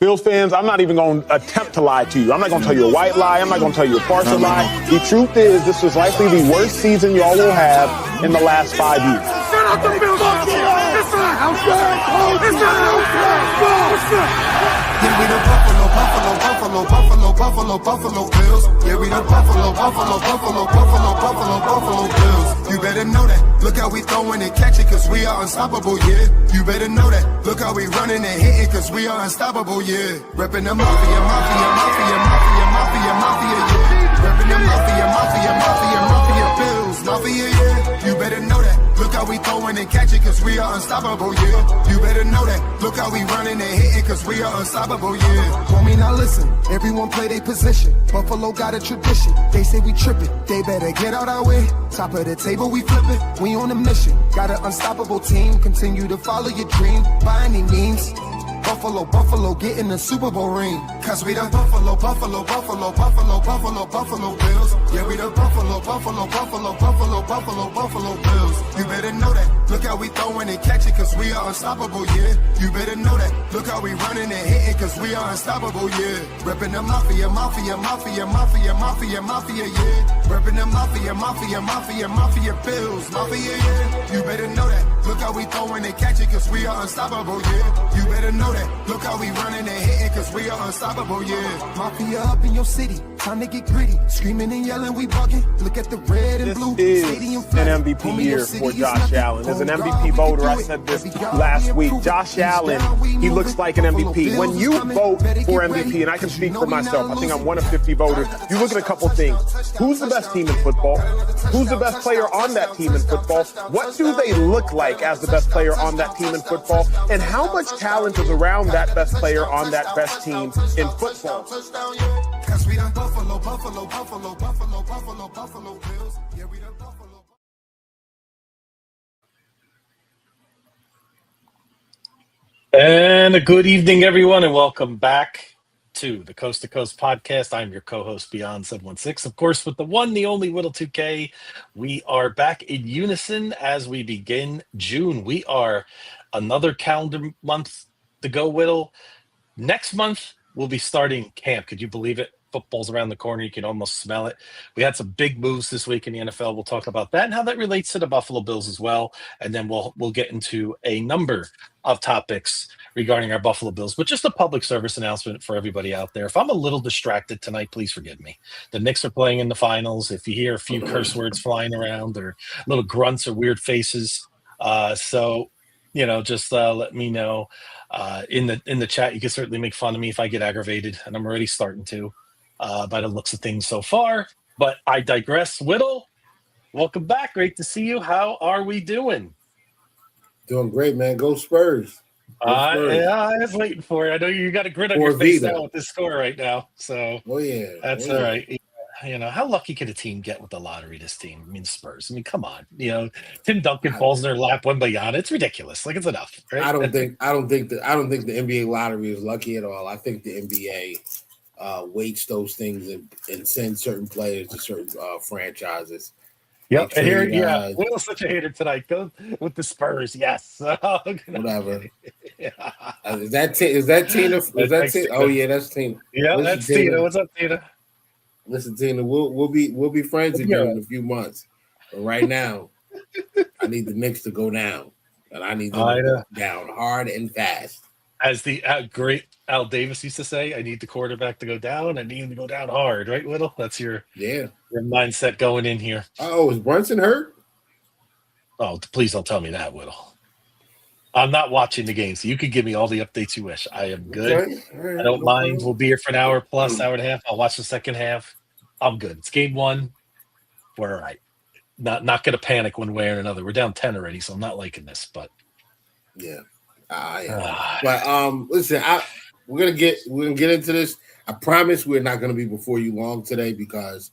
Bills fans, I'm not even going to attempt to lie to you. I'm not going to tell you a white lie. I'm not going to tell you a partial lie. The truth is, this was likely the worst season y'all will have in the last 5 years. Shut up, the Bills! It's not outside! It's not outside! Yeah, we the Buffalo Bills. Yeah, we the Buffalo Bills. You better know that. Look how we throwing and catching, cause we are unstoppable, yeah. You better know that. Look how we running and hitting, cause we are unstoppable, yeah. Reppin' the mafia, yeah. Reppin' the mafia, Bills, mafia, yeah. You better know that. Look how we throwing and catching, cause we are unstoppable, yeah. You better know that. Look how we running and hitting, cause we are unstoppable, yeah. Homie, now listen, everyone play their position. Buffalo got a tradition. They say we trippin', they better get out our way. Top of the table, we flippin', we on a mission. Got an unstoppable team, continue to follow your dream by any means. Buffalo, get in the Super Bowl ring. Cause we the Buffalo Bills. Yeah, we the Buffalo Bills. You better know that. Look how we throwing and catching, cause we are unstoppable, yeah. You better know that. Look how we running and hitting, cause we are unstoppable, yeah. Reppin' the mafia, yeah. Reppin' the mafia, Bills, mafia, yeah. You better know that. Look how we throwing and catching, cause we are unstoppable, yeah. You better know that. Look how we running and hitting, cause we are unstoppable, yeah. Mafia up in your city, time to get gritty. Screaming and yelling, we bugging. Look at the red and blue. This is an MVP year for Josh Allen. As an MVP voter, I said this last week. Josh Allen, he looks like an MVP. When you vote for MVP, and I can speak for myself, I think I'm one of 50 voters, you look at a couple things. Who's the best team in football? Who's the best player on that team in football? What do they look like as the best player on that team in football? And how much talent is around that best player on that best team in football? Cause we the Buffalo Bills. Yeah, we the Buffalo. And a good evening, everyone, and welcome back to the Coast to Coast podcast. I'm your co-host, Beyond 716. Of course, with the one, the only Whittle 2K, we are back in unison as we begin June. We are another calendar month to go, Whittle. Next month, we'll be starting camp. Could you believe it? Football's around the corner. You can almost smell it. We had some big moves this week in the NFL. We'll talk about that and how that relates to the Buffalo Bills as well. And then we'll get into a number of topics regarding our Buffalo Bills. But just a public service announcement for everybody out there. If I'm a little distracted tonight, please forgive me. The Knicks are playing in the finals. If you hear a few curse words flying around or little grunts or weird faces, just let me know. In the chat, you can certainly make fun of me if I get aggravated, and I'm already starting to. By the looks of things so far, but I digress. Whittle, welcome back. Great to see you. How are we doing? Doing great, man. Go Spurs. Yeah, I was waiting for it. I know you got a grin on your face now with this score right now. So, that's all right. You know, how lucky could a team get with the lottery? This team, I mean, Spurs. I mean, come on. You know, Tim Duncan falls in their lap one by Giannis. It's ridiculous. Like, it's enough. Right? I don't think the NBA lottery is lucky at all. I think the NBA weights those things and sends certain players to certain franchises. Yep. Will's such a hater tonight. Go with the Spurs. Yes. Whatever. Is that Tina? Oh yeah, that's Tina. Yeah, that's Tina. What's up, Tina? Listen, Tina, we'll be friends again in a few months. But right now, I need the Knicks to go down, and I need them to go down hard and fast. As the great Al Davis used to say, I need the quarterback to go down. I need him to go down hard, right, Whittle? That's your mindset going in here. Oh, is Brunson hurt? Oh, please don't tell me that, Whittle. I'm not watching the game, so you can give me all the updates you wish. I am good. Okay. Right. I don't mind. We'll be here for an hour plus, hour and a half. I'll watch the second half. I'm good. It's game one. We're all right. Not going to panic one way or another. We're down 10 already, so I'm not liking this, but yeah. But listen, we're gonna get into this. I promise we're not gonna be before you long today because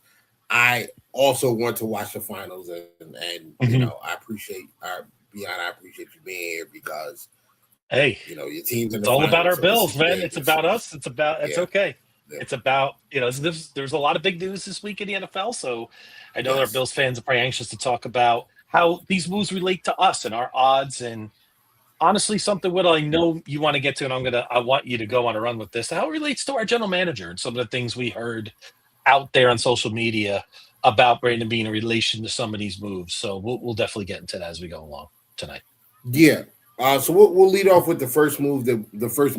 I also want to watch the finals and you know I appreciate you being here because hey, you know your team's in it's the all finals, about our so Bills, man. It's about us. It's okay. Yeah. It's about there's a lot of big news this week in the NFL, so I know our Bills fans are probably anxious to talk about how these moves relate to us and our odds and honestly, something what I know you want to get to, and I want you to go on a run with this. How it relates to our general manager and some of the things we heard out there on social media about Brandon Beane in relation to some of these moves. So we'll definitely get into that as we go along tonight. Yeah. So we'll lead off with the first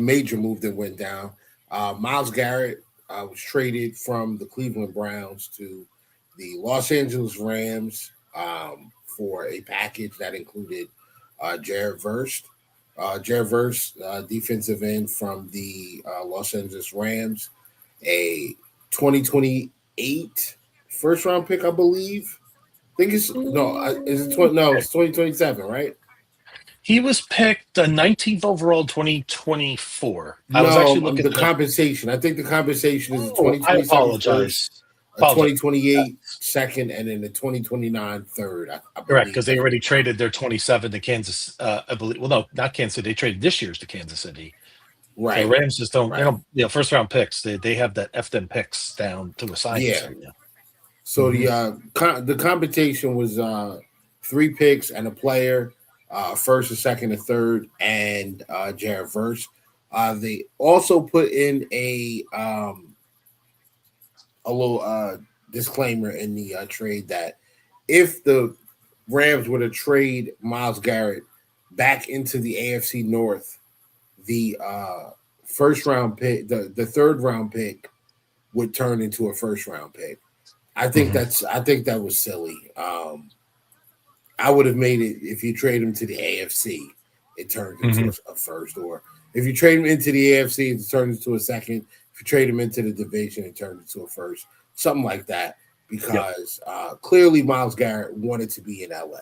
major move that went down. Myles Garrett was traded from the Cleveland Browns to the Los Angeles Rams for a package that included Jared Verse. Jared Verse, defensive end from the Los Angeles Rams, a 2028 first round pick, I believe. I think it's it's 2027, right? He was picked the 19th overall 2024. I was No, actually looking the compensation. I think the compensation is a I 2027 apologize. first, a 2028 second, and then the 2029 third. I Correct, because they already traded their 27 to Kansas. I believe. Well, no, not Kansas City. They traded this year's to Kansas City. Right. So the Rams just don't. Right. They don't, first round picks. They have that F them picks down to assign. Yeah. So the compensation was 3 picks and a player, first, a second, a third, and Jared Verse. They also put in a little disclaimer in the trade that if the Rams were to trade Myles Garrett back into the AFC North, the first round pick, the third round pick would turn into a first round pick. I think that was silly. I would have made it if you trade him to the AFC, it turns into a first, or if you trade him into the AFC, it turns into a second. If you trade him into the division, it turns into a first, something like that. Because clearly Myles Garrett wanted to be in LA.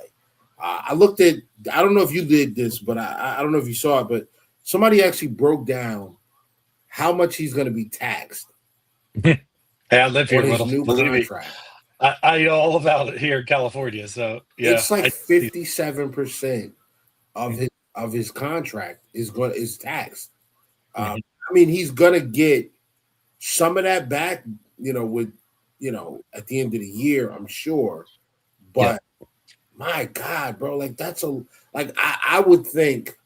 I looked at, I don't know if you did this, but I don't know if you saw it, but somebody actually broke down how much he's going to be taxed. Hey, I live here. His new contract. I know all about it here in California. So yeah, it's like 57% of his contract is taxed. I mean, he's gonna get some of that back, with at the end of the year, I'm sure. But my God, bro, like I would think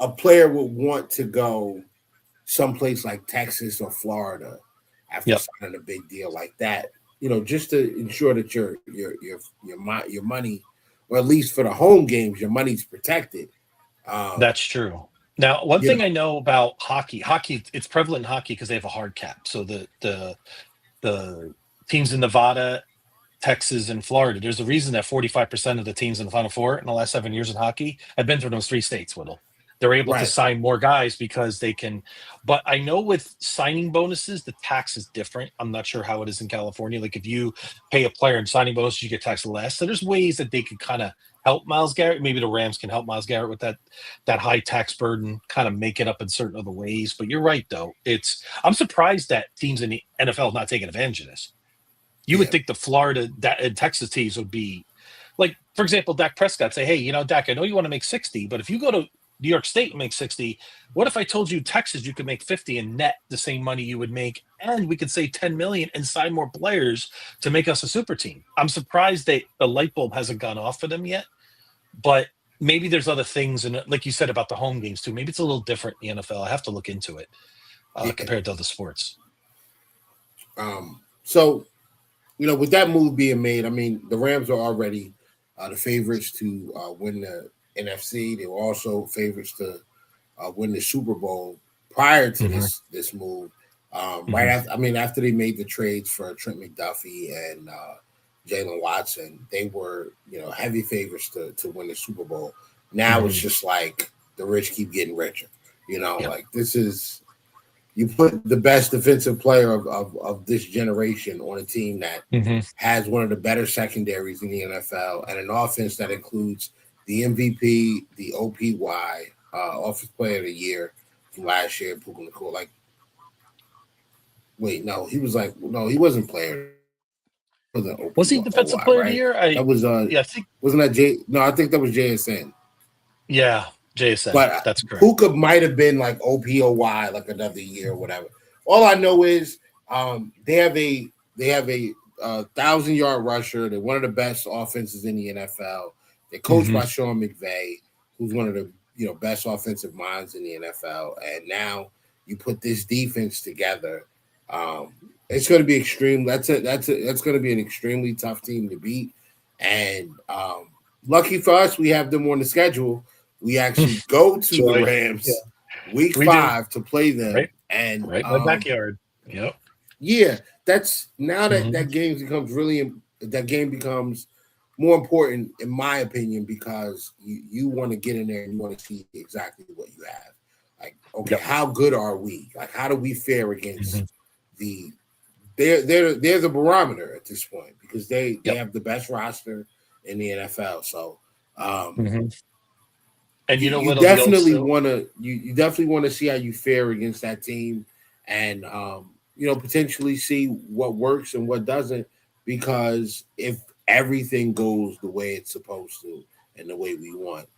a player would want to go someplace like Texas or Florida after signing a big deal like that, just to ensure that your money, or at least for the home games, your money's protected. That's true. Now, one thing I know about hockey, it's prevalent in hockey because they have a hard cap. So the teams in Nevada, Texas, and Florida, there's a reason that 45% of the teams in the Final Four in the last 7 years in hockey have been through those 3 states, Whittle. They're able to sign more guys because they can. But I know with signing bonuses, the tax is different. I'm not sure how it is in California. Like if you pay a player in signing bonuses, you get taxed less. So there's ways that they could kind of help Myles Garrett. Maybe the Rams can help Myles Garrett with that high tax burden, kind of make it up in certain other ways. But you're right, though. I'm surprised that teams in the NFL not taking advantage of this. You would think the Florida and Texas teams would be like, for example, Dak Prescott say, hey, Dak, I know you want to make 60, but if you go to New York State and make 60, what if I told you Texas you could make 50 and net the same money you would make, and we could save $10 million and sign more players to make us a super team? I'm surprised the light bulb hasn't gone off for them yet, but maybe there's other things, and like you said about the home games too, maybe it's a little different in the NFL. I have to look into it compared to other sports. So, with that move being made, I mean, the Rams are already the favorites to win the NFC. They were also favorites to win the Super Bowl prior to this move. Right after they made the trades for Trent McDuffie and Jalen Watson, they were heavy favorites to win the Super Bowl. Now it's just like the rich keep getting richer. Like this is, you put the best defensive player of this generation on a team that has one of the better secondaries in the NFL and an offense that includes the MVP, the OPY, Offensive Player of the Year from last year, Puka Nacua. Like, wait, no, he wasn't player for the OPY. Was he Defensive Player of the Year? That was I think wasn't that No, I think that was JSN. Yeah, JSN. But that's correct. Puka might have been like OPOY, like another year or whatever. All I know is they have a 1,000-yard rusher. They're one of the best offenses in the NFL. They're coached by Sean McVay. who's one of the best offensive minds in the NFL, and now you put this defense together. It's going to be extreme. That's going to be an extremely tough team to beat. And lucky for us, we have them on the schedule. We actually go to the Rams week 5 to play them, right and in my backyard. Yep. Yeah, that's now that that game becomes more important, in my opinion, because you want to get in there and you want to see exactly what you have. Like, okay, how good are we? Like, how do we fare against the? They're the barometer at this point because they have the best roster in the NFL. So, and you definitely want to you definitely want to see how you fare against that team, and potentially see what works and what doesn't. Because if everything goes the way it's supposed to and the way we want,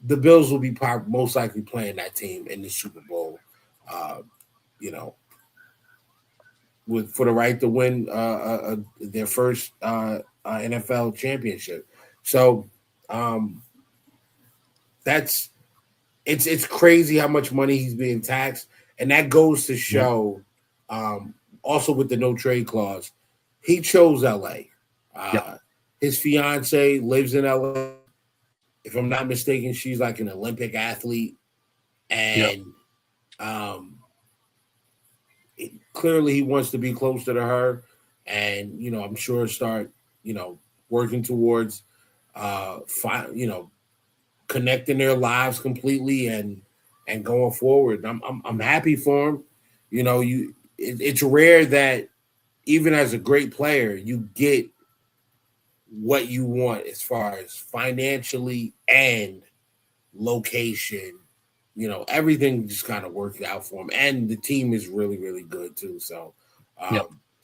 the Bills will be most likely playing that team in the Super Bowl. For the right to win their first NFL championship. So it's crazy how much money he's being taxed, and that goes to show. Also, with the no trade clause, he chose LA. His fiance lives in LA. If I'm not mistaken, she's like an Olympic athlete, and clearly he wants to be closer to her, and I'm sure start working towards connecting their lives completely and going forward. I'm happy for him. It's rare that even as a great player you get what you want as far as financially and location. Everything just kind of worked out for him, and the team is really, really good too. So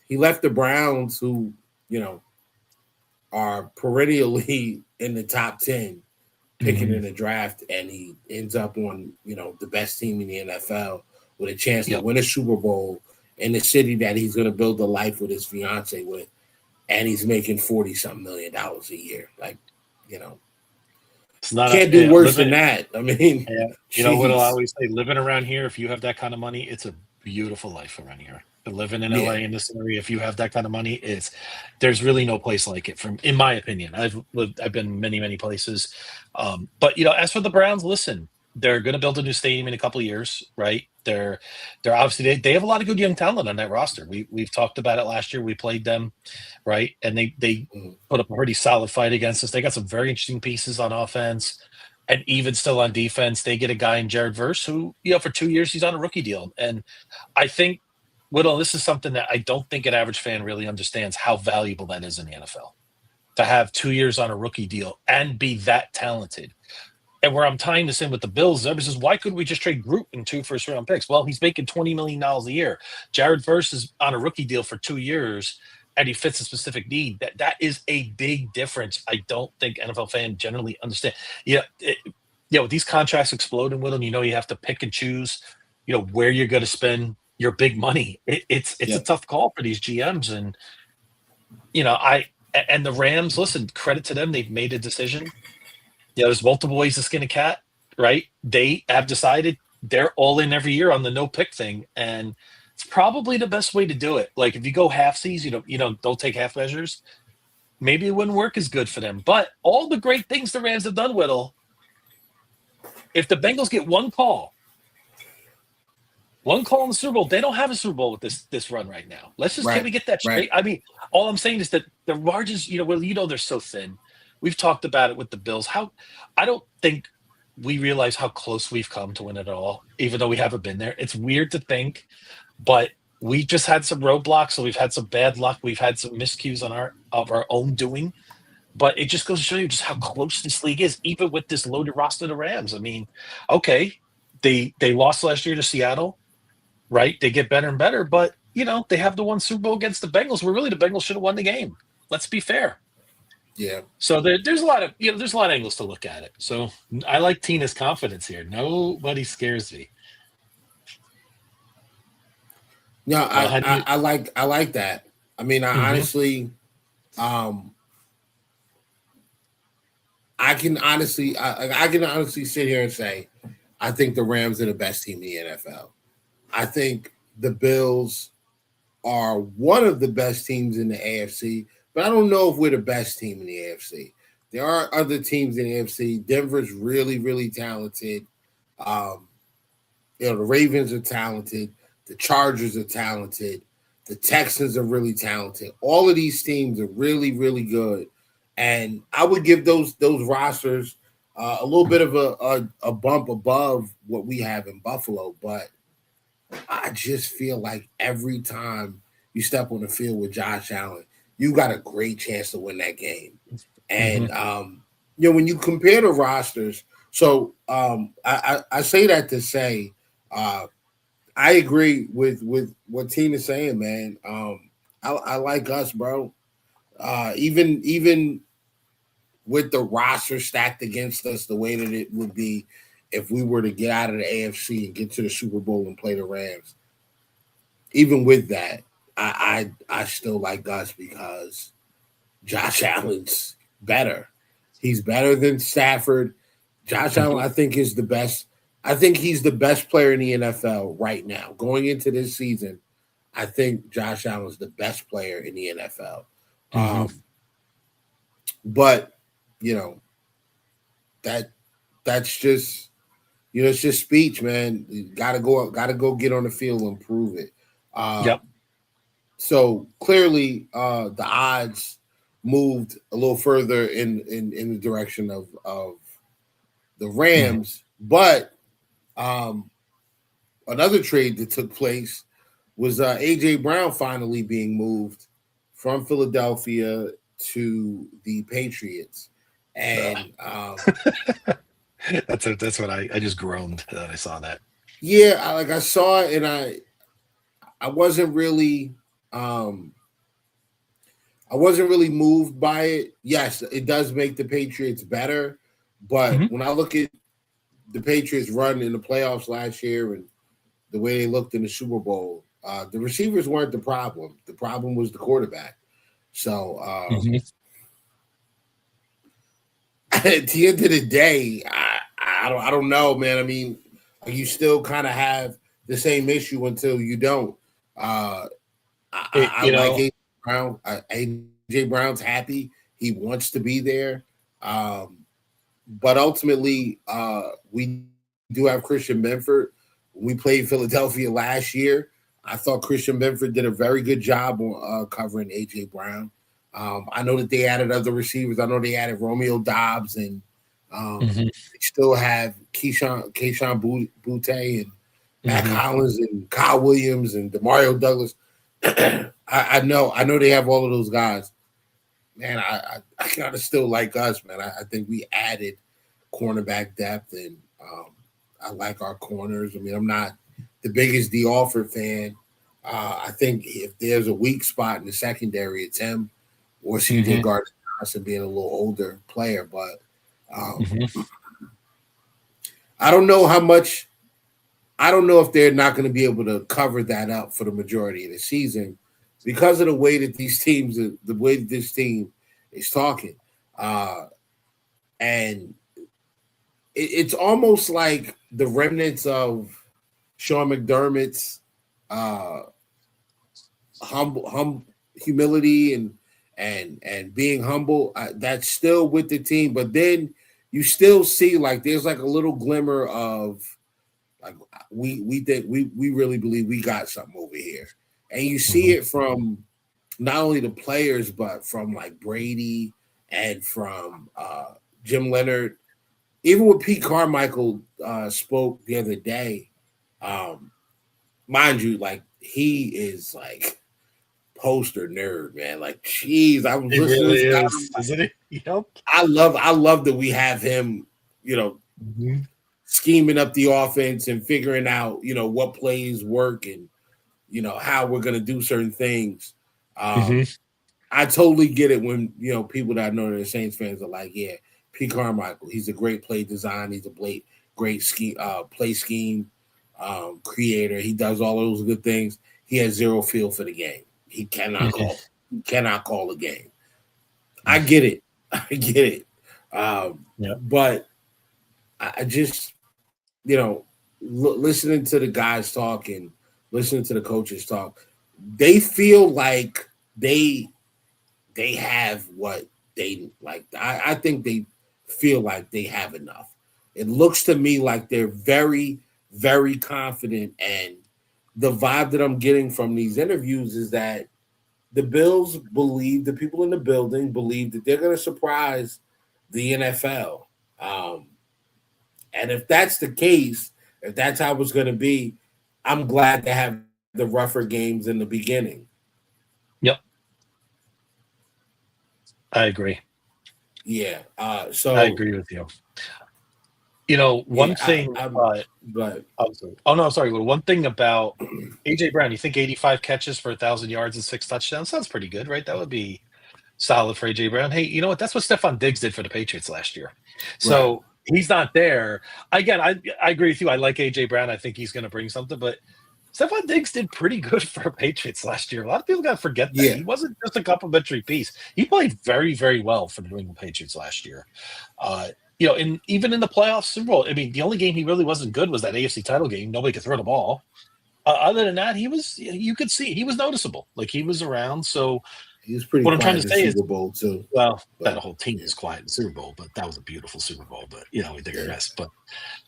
he left the Browns, who are perennially in the top 10 picking in the draft, and he ends up on the best team in the NFL with a chance to win a Super Bowl in the city that he's going to build a life with his fiance with, and he's making $40-something million a year. Like, it's not can't do worse than that. I mean, what I always say: living around here, if you have that kind of money, it's a beautiful life around here. Living in LA in this area, if you have that kind of money, there's really no place like it. In my opinion, I've been many places, but as for the Browns, listen, they're going to build a new stadium in a couple of years, right? They're obviously they have a lot of good young talent on that roster. We've talked about it last year. We played them, right, and they put up a pretty solid fight against us. They got some very interesting pieces on offense. And even still on defense, they get a guy in Jared Verse who, for 2 years, he's on a rookie deal. And I think, Whittle, this is something that I don't think an average fan really understands how valuable that is in the NFL. To have 2 years on a rookie deal and be that talented. And where I'm tying this in with the Bills, everybody says, why couldn't we just trade Groot in 2 first-round picks? Well, he's making $20 million a year. Jared Verse is on a rookie deal for 2 years, and he fits a specific need. That is a big difference. I don't think NFL fans generally understand. With these contracts exploding with them, you have to pick and choose, where you're going to spend your big money. It's a tough call for these GMs, and and the Rams. Listen, credit to them; they've made a decision. There's multiple ways to skin a cat, right? They have decided they're all in every year on the no pick thing, and it's probably the best way to do it. Like if you go halfsies, don't take half measures. Maybe it wouldn't work as good for them. But all the great things the Rams have done, Whittle. If the Bengals get one call in the Super Bowl, they don't have a Super Bowl with this run right now. Can we get that straight? Right. I mean, all I'm saying is that the margins, they're so thin. We've talked about it with the Bills. I don't think we realize how close we've come to win it all, even though we haven't been there. It's weird to think, but we just had some roadblocks, so we've had some bad luck. We've had some miscues of our own doing. But it just goes to show you just how close this league is, even with this loaded roster of the Rams. I mean, okay, they lost last year to Seattle, right? They get better and better, but, they have the one Super Bowl against the Bengals where really the Bengals should have won the game. Let's be fair. Yeah. So there's a lot of there's a lot of angles to look at it. So I like Tina's confidence here. Nobody scares me. No, I like that. I mean, I honestly, I can honestly sit here and say, I think the Rams are the best team in the NFL. I think the Bills are one of the best teams in the AFC, but I don't know if we're the best team in the AFC. There are other teams in the AFC. Denver's really, really talented. The Ravens are talented. The Chargers are talented. The Texans are really talented. All of these teams are really, really good. And I would give those rosters a little bit of a bump above what we have in Buffalo. But I just feel like every time you step on the field with Josh Allen, you got a great chance to win that game. And, when you compare the rosters, so I say that to say I agree with what Tina's saying, man. I like us, bro. Even with the roster stacked against us the way that it would be if we were to get out of the AFC and get to the Super Bowl and play the Rams. Even with that, I still like us because Josh Allen's better. He's better than Stafford. Josh Allen, I think, is the best. I think he's the best player in the NFL right now. Going into this season, I think Josh Allen is the best player in the NFL. But that's just it's just speech, man. You gotta go get on the field and prove it. So clearly, the odds moved a little further in the direction of the Rams, but another trade that took place was AJ Brown finally being moved from Philadelphia to the Patriots, and that's what I just groaned that I saw that. Yeah, I saw it, and I wasn't really moved by it. Yes, it does make the Patriots better, but when I look at the Patriots run in the playoffs last year and the way they looked in the Super Bowl, the receivers weren't the problem. The problem was the quarterback. So at the end of the day, I don't know, man. I mean, you still kind of have the same issue until you don't. I like AJ Brown. AJ Brown's happy. He wants to be there. But ultimately, we do have Christian Benford. When we played Philadelphia last year, I thought Christian Benford did a very good job on covering AJ Brown. I know that they added other receivers. I know they added Romeo Doubs, and they still have Keyshawn Butte and Matt Collins and Kyle Williams and Demario Douglas. I know they have all of those guys. Man, I kind of still like us, man. I think we added cornerback depth, and I like our corners. I mean, I'm not the biggest D. Alford fan. I think if there's a weak spot in the secondary, it's him or CJ Gardner-Johnson being a little older player. But I don't know how much. I don't know if they're not going to be able to cover that up for the majority of the season because of the way that this team is talking. And it's almost like the remnants of Sean McDermott's humility and being humble. That's still with the team, but then you still see like there's like a little glimmer of like we think we really believe we got something over here, and you see it from not only the players but from like Brady and from Jim Leonard, even when Pete Carmichael spoke the other day. Mind you, like he is like poster nerd, man. Like, geez, I was listening to this guy, isn't it? Yep. I love that we have him, scheming up the offense and figuring out, what plays work and, how we're going to do certain things. I totally get it when, people that I know that are Saints fans are like, yeah, Pete Carmichael, he's a great play design. He's a great scheme, play scheme creator. He does all those good things. He has zero feel for the game. He cannot call a game. I get it. But I just, listening to the guys talk and listening to the coaches talk, they feel like they have what they like. I think they feel like they have enough. It looks to me like they're very, very confident, and the vibe that I'm getting from these interviews is that the Bills believe, the people in the building believe that they're going to surprise the NFL. And if that's the case, if that's how it's going to be, I'm glad to have the rougher games in the beginning. Yep. I agree. Yeah. So I agree with you. One thing. Sorry. Well, one thing about AJ Brown, you think 85 catches for 1,000 yards and 6 touchdowns sounds pretty good, right? That would be solid for AJ Brown. Hey, you know what? That's what Stephon Diggs did for the Patriots last year. So he's not there. Again, I agree with you. I like AJ Brown. I think he's going to bring something, but Stephon Diggs did pretty good for Patriots last year. A lot of people got to forget that. He wasn't just a complimentary piece. He played very, very well for the New England Patriots last year. And even in the playoffs, Super Bowl, I mean, the only game he really wasn't good was that AFC title game. Nobody could throw the ball. Other than that, you could see he was noticeable. Like, he was around. So he was pretty. What I'm trying to say is, Super Bowl too. Well, that whole team was quiet in the Super Bowl, but that was a beautiful Super Bowl. But we take our rest.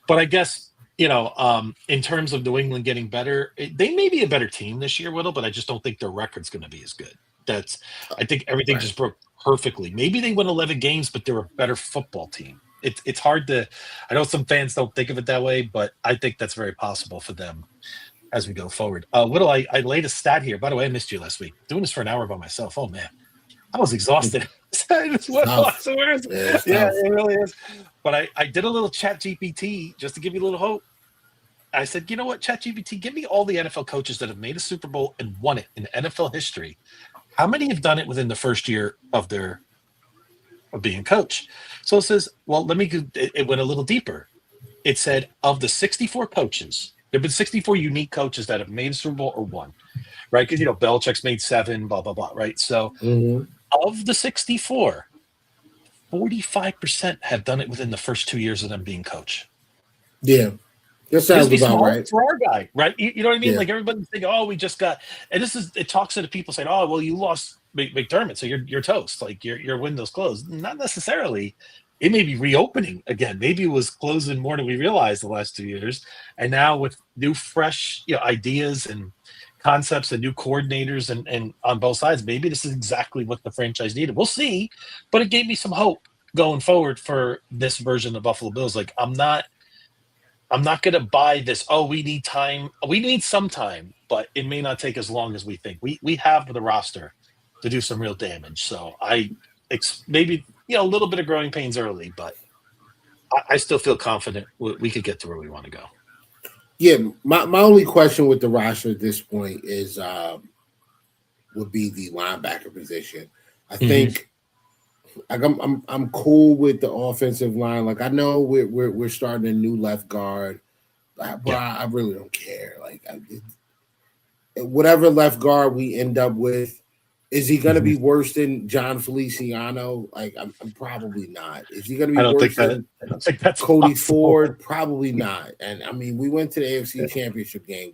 But I guess in terms of New England getting better, they may be a better team this year, Whittle, but I just don't think their record's going to be as good. I think everything just broke perfectly. Maybe they win 11 games, but they're a better football team. It's hard to. I know some fans don't think of it that way, but I think that's very possible for them as we go forward. Whittle, I laid a stat here. By the way, I missed you last week. Doing this for an hour by myself. Oh man, I was exhausted. It really is. But I did a little chat GPT just to give you a little hope. I said, you know what, chat GPT, give me all the NFL coaches that have made a Super Bowl and won it in NFL history. How many have done it within the first year of being coach? So it says, well, it went a little deeper. It said, of the 64 coaches, there have been 64 unique coaches that have made a Super Bowl or won, right? Because, Belichick's made 7, blah, blah, blah, right? So of the 64, 45% have done it within the first 2 years of them being coach. Yeah. That sounds about right. For our guy, right? You know what I mean? Yeah. Like, everybody's thinking, oh, we just got, and it talks to the people saying, oh, well, you lost McDermott, so you're toast. Like, your window's closed. Not necessarily. It may be reopening again. Maybe it was closing more than we realized the last 2 years. And now with new, fresh ideas and concepts and new coordinators and on both sides, maybe this is exactly what the franchise needed. We'll see. But it gave me some hope going forward for this version of Buffalo Bills. Like, I'm not going to buy this. Oh, we need time. We need some time, but it may not take as long as we think. We have the roster to do some real damage. So maybe a little bit of growing pains early, but I still feel confident we could get to where we want to go. Yeah, my only question with the roster at this point is would be the linebacker position. I think I'm cool with the offensive line. Like, I know we're starting a new left guard, but I really don't care. Like, whatever left guard we end up with, is he going to be worse than John Feliciano? Like, I'm probably not. Is he going to be worse than Cody Ford? Probably not. And I mean, we went to the AFC Championship game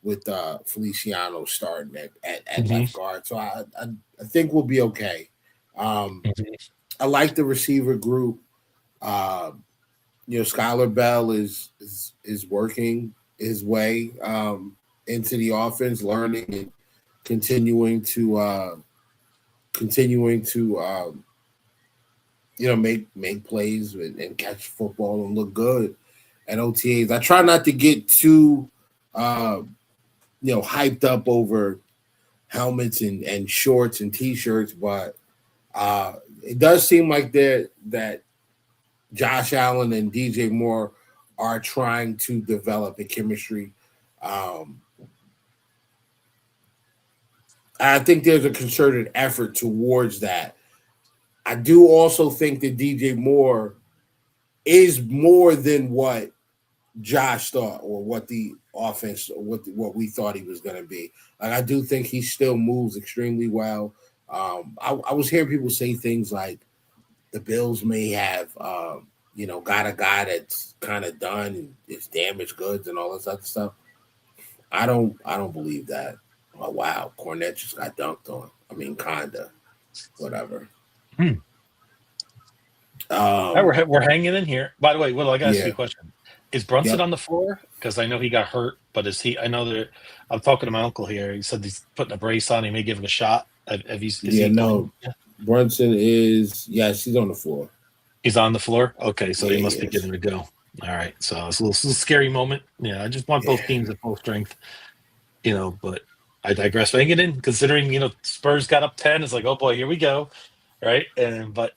with Feliciano starting at left guard, so I think we'll be okay. I like the receiver group. Skylar Bell is working his way into the offense, learning and continuing to make plays and catch football and look good at OTAs. I try not to get too hyped up over helmets and shorts and t-shirts, but it does seem like that Josh Allen and DJ Moore are trying to develop a chemistry. I think there's a concerted effort towards that. I do also think that DJ Moore is more than what Josh thought, or what the offense, or what we thought he was going to be. Like, I do think he still moves extremely well. I was hearing people say things like, the Bills may have, got a guy that's kind of done and it's damaged goods and all this other stuff. I don't believe that. Oh wow, Cornette just got dunked on. I mean, kinda, whatever. We're hanging in here. By the way, Will, I got to ask you a question. Is Brunson Yep. on the floor? Because I know he got hurt, but is he? I know that I'm talking to my uncle here. He said he's putting a brace on. He may give him a shot. Is he no. playing? Brunson is he's on the floor. He's on the floor. Okay, so he must be is. getting to go. All right, so it's a little scary moment. Yeah, I just want both teams at full strength. But I digress. Hanging in, considering Spurs got up 10. It's like, oh boy, here we go, right? But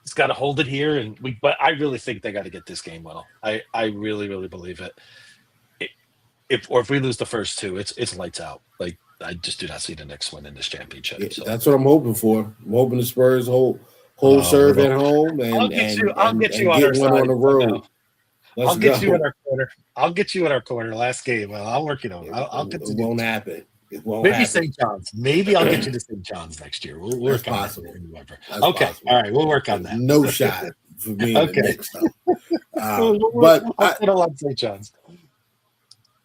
it's got to hold it here, but I really think they got to get this game well. I really, really believe it. If we lose the first two, it's lights out. Like, I just do not see the Knicks winning this championship. Yeah, so. That's what I'm hoping for. I'm hoping the Spurs hold serve at home and get one on the road. I'll get you in our corner. I'll get you in our corner last game. Well, I'll work it over. It won't happen. It won't Maybe happen. St. John's. Maybe I'll get you to St. John's next year. We'll work on possible. that. That's okay. possible. All right. We'll work on that. No shot for me in the Knicks, though. But I'll settle on St. John's.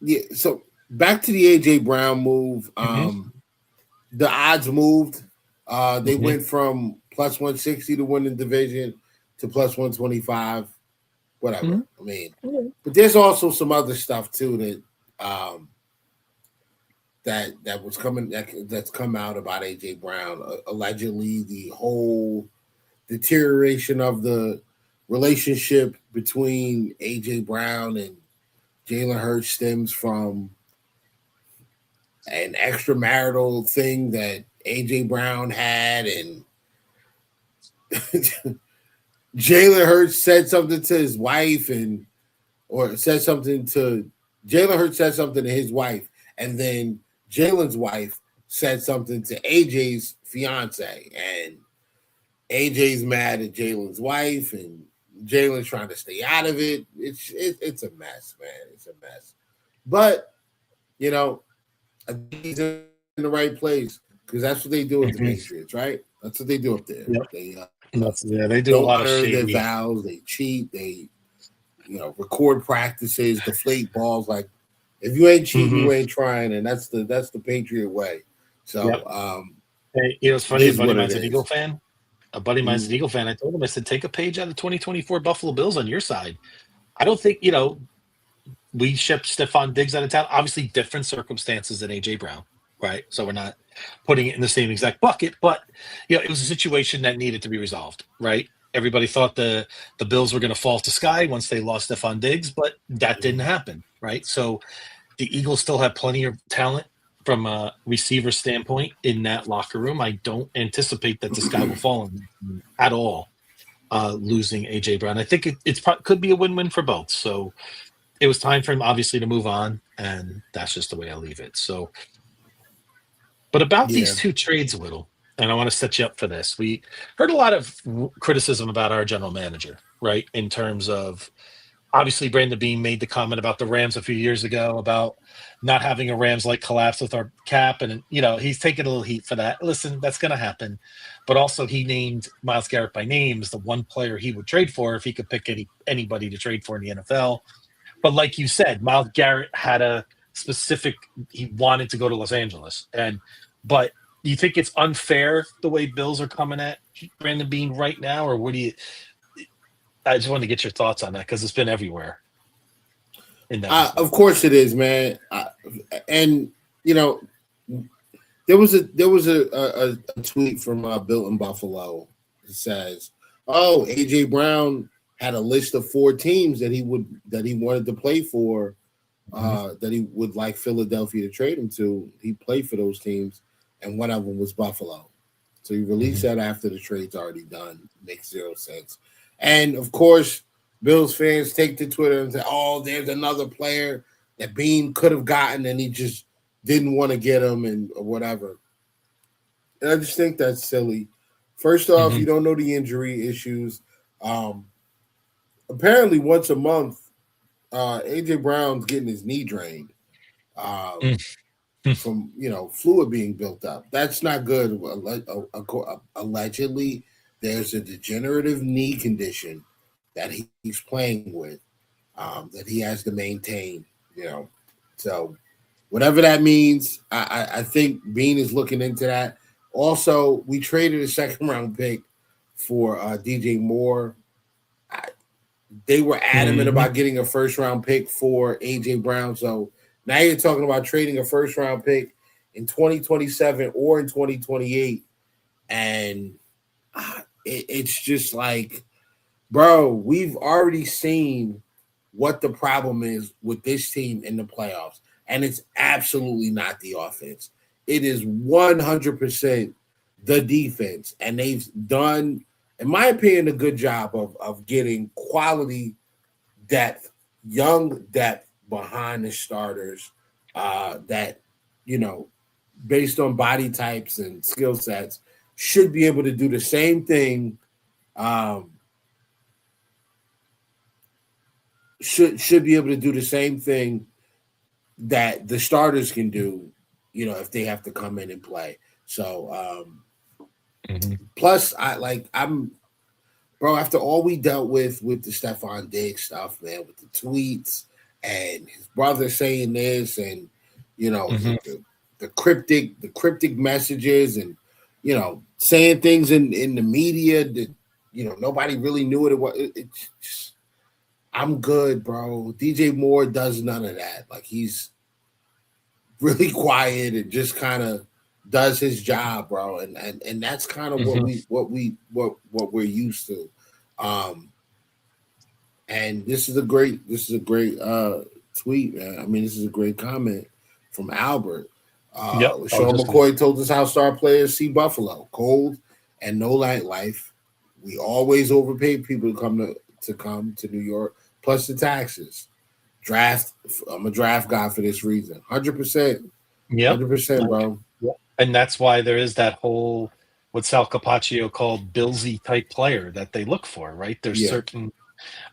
Yeah. So back to the AJ Brown move. The odds moved. They went from plus 160 to win the division to plus 125. Whatever. I mean, but there's also some other stuff too that was coming that's come out about AJ Brown. Allegedly, the whole deterioration of the relationship between AJ Brown and Jalen Hurts stems from an extramarital thing that AJ Brown had, and Jalen Hurts said something to his wife, Jalen Hurts said something to his wife, and then Jalen's wife said something to AJ's fiance, and AJ's mad at Jalen's wife, and Jalen's trying to stay out of it. It's a mess, man. It's a mess. But I think he's in the right place because that's what they do with the Patriots, right? That's what they do up there. Yep. They do a lot of shady. Their vows. They cheat. They, record practices, deflate balls. Like, if you ain't cheating, you ain't trying, and that's the Patriot way. So, it's funny. A buddy of mine's an Eagle fan. A buddy of mine's an Eagle fan. I told him, I said, take a page out of the 2024 Buffalo Bills on your side. I don't think we shipped Stephon Diggs out of town. Obviously, different circumstances than AJ Brown, right? So we're not putting it in the same exact bucket, but it was a situation that needed to be resolved, right? Everybody thought the Bills were going to fall to sky once they lost Stephon Diggs, but that didn't happen, right? So the Eagles still have plenty of talent from a receiver standpoint in that locker room. I don't anticipate that this guy will fall at all, losing AJ Brown. I think it could be a win-win for both. So it was time for him, obviously, to move on, and that's just the way I leave it. So, but about these two trades, Whittle, and I want to set you up for this. We heard a lot of criticism about our general manager, right? In terms of, obviously, Brandon Beane made the comment about the Rams a few years ago about not having a Rams-like collapse with our cap, and he's taking a little heat for that. Listen, that's going to happen. But also, he named Myles Garrett by name as the one player he would trade for if he could pick anybody to trade for in the NFL. But like you said, Myles Garrett had a specific – he wanted to go to Los Angeles. But do you think it's unfair the way Bills are coming at Brandon Beane right now? Or what do you – I just wanted to get your thoughts on that because it's been everywhere. Of course it is, man. And, there was a tweet from Bill in Buffalo that says, oh, AJ Brown – had a list of 4 teams that he wanted to play for, that he would like Philadelphia to trade him to. He played for those teams, and one of them was Buffalo. So he released that after the trade's already done. Makes 0 sense. And of course, Bills fans take to Twitter and say, "Oh, there's another player that Beane could have gotten, and he just didn't want to get him, or whatever." And I just think that's silly. First off, you don't know the injury issues. Apparently, once a month, AJ Brown's getting his knee drained from fluid being built up. That's not good. Allegedly, there's a degenerative knee condition that he's playing with that he has to maintain. So whatever that means, I think Bean is looking into that. Also, we traded a second-round pick for DJ Moore. They were adamant about getting a first-round pick for A.J. Brown. So now you're talking about trading a first-round pick in 2027 or in 2028. And it's just like, bro, we've already seen what the problem is with this team in the playoffs. And it's absolutely not the offense. It is 100% the defense. And they've done, in my opinion, a good job of getting quality depth, young depth behind the starters that, based on body types and skill sets, should be able to do the same thing. Should be able to do the same thing that the starters can do, if they have to come in and play. So, plus, bro, after all we dealt with the Stephon Diggs stuff, man, with the tweets and his brother saying this and, the cryptic messages and, saying things in the media that, nobody really knew what it was. It's just, I'm good, bro. DJ Moore does none of that. Like, he's really quiet and just kind of does his job, bro. And that's kind of what we're used to. And this is a great tweet, man. I mean, this is a great comment from Albert. Sean McCoy told us how star players see Buffalo: cold and no nightlife. We always overpay people to come to New York, plus the taxes. I'm a draft guy for this reason. 100%. Yeah, 100%, bro. Yep. And that's why there is that whole what Sal Capaccio called Billsy type player that they look for, right? There's certain.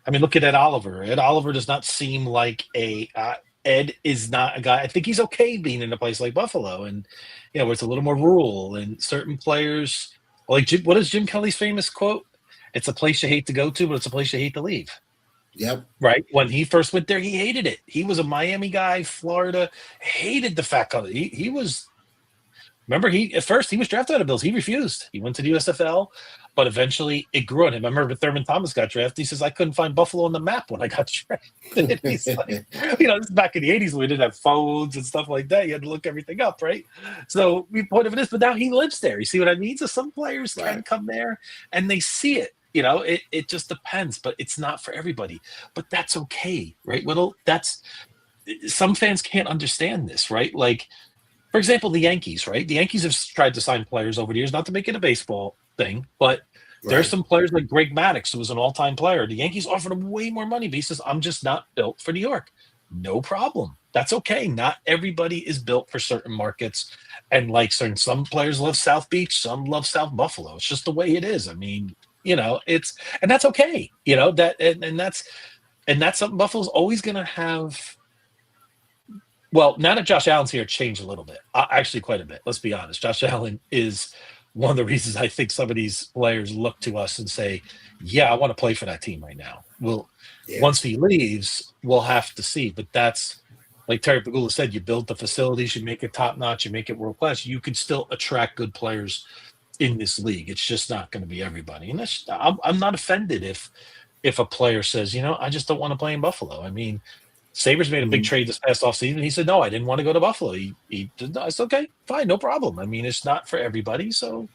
I mean, look at Ed Oliver. Ed Oliver does not seem like Ed is not a guy. I think he's okay being in a place like Buffalo, and where it's a little more rural. And certain players, like what is Jim Kelly's famous quote? It's a place you hate to go to, but it's a place you hate to leave. Yep. Right. When he first went there, he hated it. He was a Miami guy, Florida, hated the fact that he was. Remember, at first he was drafted out of Bills. He refused. He went to the USFL, but eventually it grew on him. I remember Thurman Thomas got drafted. He says, I couldn't find Buffalo on the map when I got drafted. He's like, this is back in the 80s when we didn't have phones and stuff like that. You had to look everything up, right? So we point of it is, but now he lives there. You see what I mean? So some players can come there and they see it. It just depends, but it's not for everybody. But that's okay, right? Some fans can't understand this, right? Like, for example, the Yankees, right? The Yankees have tried to sign players over the years, not to make it a baseball thing, but there's some players like Greg Maddux, who was an all-time player. The Yankees offered him way more money, but he says, I'm just not built for New York. No problem. That's okay. Not everybody is built for certain markets. And like some players love South Beach, some love South Buffalo. It's just the way it is. I mean, and that's okay. That's something Buffalo's always going to have. Well, now that Josh Allen's here, it changed a little bit. Actually, quite a bit. Let's be honest. Josh Allen is one of the reasons I think some of these players look to us and say, yeah, I want to play for that team right now. Well, once he leaves, we'll have to see. But that's, like Terry Pagula said, you build the facilities, you make it top-notch, you make it world-class. You can still attract good players in this league. It's just not going to be everybody. And I'm not offended if a player says, I just don't want to play in Buffalo. I mean, Sabres made a big trade this past offseason. He said, no, I didn't want to go to Buffalo. He said, no, it's okay, fine, no problem. I mean, it's not for everybody. So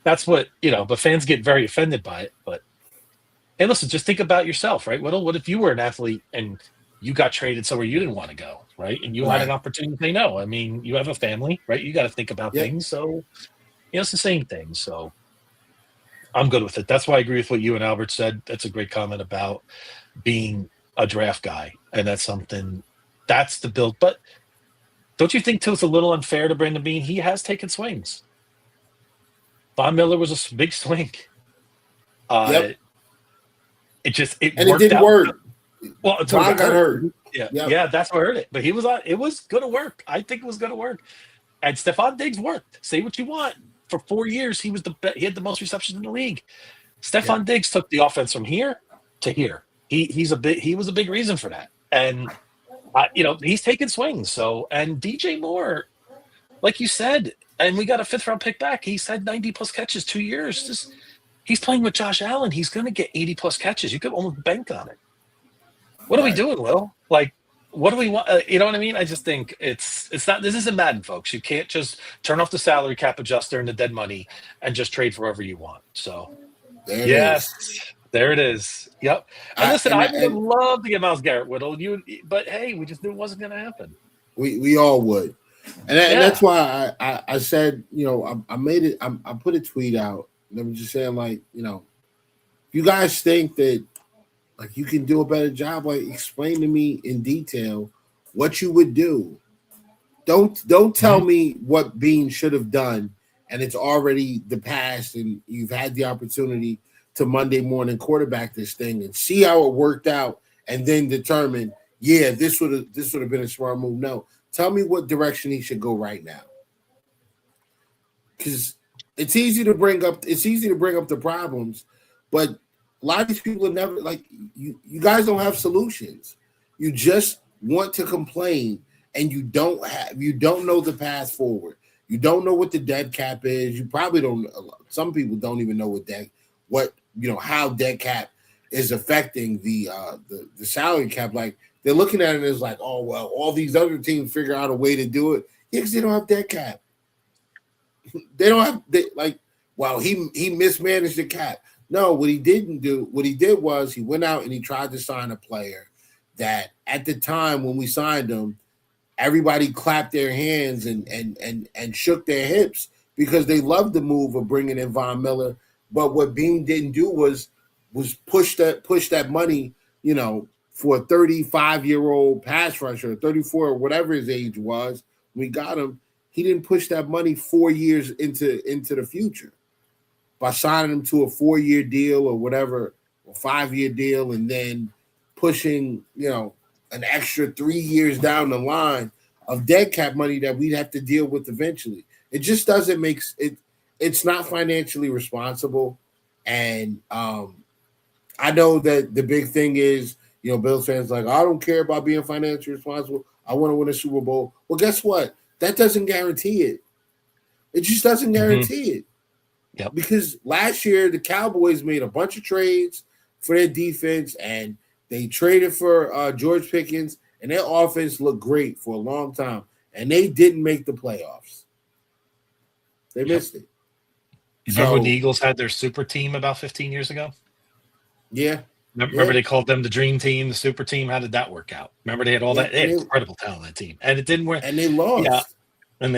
that's what, but fans get very offended by it. But, hey, listen, just think about yourself, right? What if you were an athlete and you got traded somewhere you didn't want to go, right? And you had an opportunity to say no. I mean, you have a family, right? You got to think about things. So, it's the same thing. So I'm good with it. That's why I agree with what you and Albert said. That's a great comment about being a draft guy. And that's the build. But don't you think, too, it's a little unfair to Brandon Beane? He has taken swings. Von Miller was a big swing. It didn't work. Well, until Von got hurt. Yeah, that's what hurt it. But it was going to work. I think it was going to work. And Stephon Diggs worked. Say what you want. for 4 years, he had the most receptions in the league. Stephon Diggs took the offense from here to here. He was a big reason for that. And he's taking swings. So, and DJ Moore, like you said, and we got a 5th round pick back. He's had 90 plus catches 2 years. He's playing with Josh Allen. He's going to get 80 plus catches. You could almost bank on it. What are we doing, Will? Like, what do we want? You know what I mean? I just think it's not. This isn't Madden, folks. You can't just turn off the salary cap adjuster and the dead money and just trade for whoever you want. So, there it is. Yep. And listen, I would love to get Myles Garrett, Whittle. But hey, we just knew it wasn't going to happen. We all would, and that's why I said, I made it. I put a tweet out. And I'm just saying, like, if you guys think that, like, you can do a better job, like, explain to me in detail what you would do. Don't tell me what Bean should have done, and it's already the past, and you've had the opportunity to Monday morning quarterback this thing and see how it worked out, and then determine, this would have been a smart move. No, tell me what direction he should go right now, because it's easy to bring up the problems, but a lot of these people are never, like, you guys don't have solutions. You just want to complain, and you don't know the path forward. You don't know what the dead cap is. You probably don't. Some people don't even know how dead cap is affecting the salary cap. Like, they're looking at it as like, oh well, all these other teams figure out a way to do it. Yeah, because they don't have dead cap. They don't have he mismanaged the cap. No, what he did was he went out and he tried to sign a player that at the time when we signed him, everybody clapped their hands and shook their hips because they loved the move of bringing in Von Miller. But what Bean didn't do was push that money, for a 35-year-old pass rusher, 34 or whatever his age was. We got him. He didn't push that money 4 years into the future by signing him to a 4-year deal or whatever, or 5-year deal, and then pushing, an extra 3 years down the line of dead cap money that we'd have to deal with eventually. It just doesn't make it. It's not financially responsible. And I know that the big thing is, Bills fans like, I don't care about being financially responsible. I want to win a Super Bowl. Well, guess what? That doesn't guarantee it. It just doesn't guarantee it. Yep. Because last year, the Cowboys made a bunch of trades for their defense, and they traded for George Pickens, and their offense looked great for a long time, and they didn't make the playoffs. They missed it. Remember when the Eagles had their super team about 15 years ago? Yeah. Remember they called them the dream team, the super team? How did that work out? Remember they had all that? They had incredible talent on that team. And it didn't work. And they lost. Yeah. And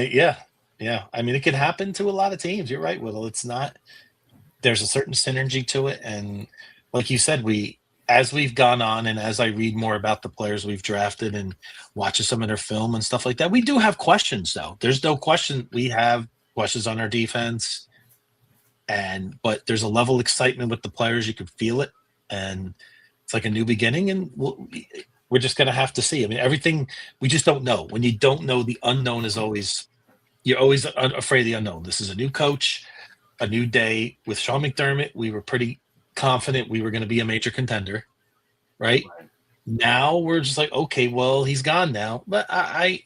yeah. I mean, it can happen to a lot of teams. You're right, Whittle. It's not – there's a certain synergy to it. And like you said, as we've gone on and as I read more about the players we've drafted and watching some of their film and stuff like that, we do have questions, though. There's no question we have questions on our defense. But there's a level of excitement with the players. You can feel it. And it's like a new beginning. And we're just going to have to see. I mean, everything – we just don't know. When you don't know, the unknown is always – you're always afraid of the unknown. This is a new coach, a new day. With Sean McDermott, we were pretty confident we were going to be a major contender, right? Now we're just like, okay, well, he's gone now. But I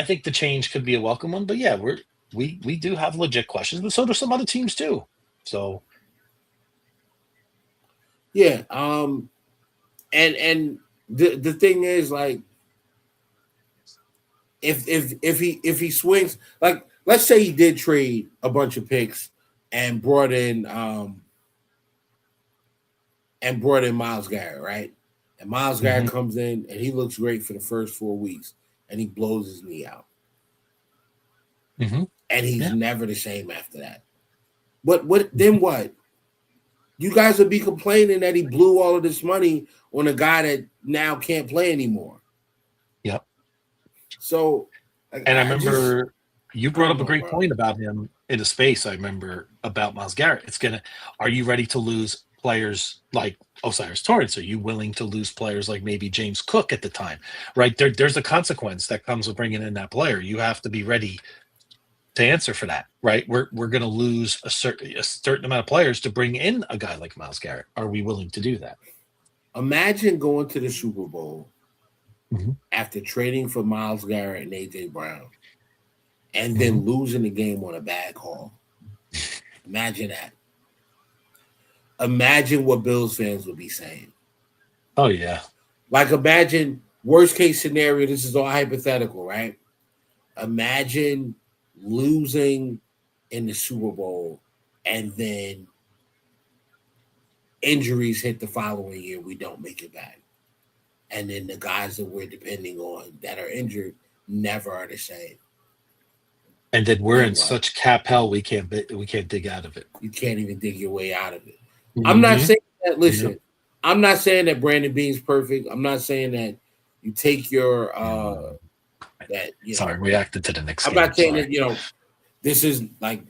think the change could be a welcome one. But yeah, we do have legit questions, but so do some other teams too. So yeah, and the thing is, like, if he swings, like, let's say he did trade a bunch of picks and brought in Myles Garrett, right? And Myles Garrett comes in and he looks great for the first 4 weeks and he blows his knee out. And he's never the same after that. What then what? You guys would be complaining that he blew all of this money on a guy that now can't play anymore. Yep. So, and I remember you brought up a great point about him in a space. I remember about Myles Garrett. Are you ready to lose players like Osiris Torrance? Are you willing to lose players like maybe James Cook at the time? Right? There's a consequence that comes with bringing in that player. You have to be ready to answer for that, right? We're going to lose a certain amount of players to bring in a guy like Myles Garrett. Are we willing to do that? Imagine going to the Super Bowl after trading for Myles Garrett and AJ Brown, and then losing the game on a bag haul. Imagine that. Imagine what Bills fans would be saying. Oh yeah. Like, imagine worst case scenario. This is all hypothetical, right? Imagine losing in the Super Bowl and then injuries hit the following year. We don't make it back. And then the guys that we're depending on that are injured never are the same. And then we're in such cap hell we can't dig out of it. You can't even dig your way out of it. I'm not saying that. Listen, I'm not saying that Brandon Beane's perfect. I'm not saying that you take your Sorry, reacted to the next. I'm not saying that this is like